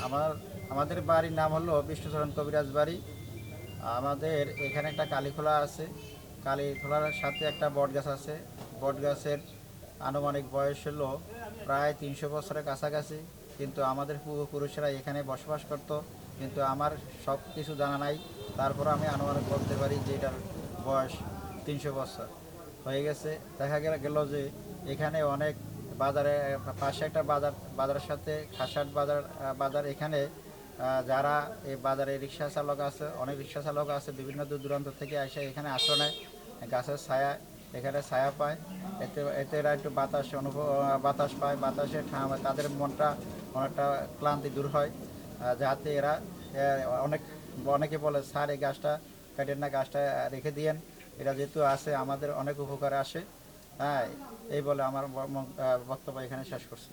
আমার আমাদের বাড়ির নাম হলো বিষ্ণুচরণ কবিরাজ বাড়ি। আমাদের এখানে একটা কালীখোলা আছে। কালীখোলার সাথে একটা বট গাছ আছে। বট গাছের আনুমানিক বয়স হলো প্রায় 300 বছরের কাছাকাছি। কিন্তু আমাদের পূর্বপুরুষেরা এখানে বসবাস করত। কিন্তু আমার সব কিছু জানা নাই, তারপর আমি আনুমানিক বলতে পারি যে এটার বয়স 300 বছর হয়ে গেছে। দেখা গেল যে এখানে অনেক বাজারে পাশে একটা বাজারের সাথে খাসাট বাজার এখানে যারা এই বাজারে রিক্সা চালক আছে, অনেক রিক্সা চালক আছে বিভিন্ন দূর দূরান্ত থেকে এসে এখানে আশ্রয় নেয়। গাছের ছায়া, এখানে ছায়া পায়। এতে এরা একটু বাতাস পায়, বাতাসে তাদের মনটা অনেকটা ক্লান্তি দূর হয়। যাতে এরা অনেক অনেকে বলে স্যার এই গাছটা কাটেন না, গাছটা রেখে দিয়েন, এটা যেহেতু আছে আমাদের অনেক উপকারে আসে। হ্যাঁ, এই বলে আমার বক্তব্য এখানে শেষ করছি।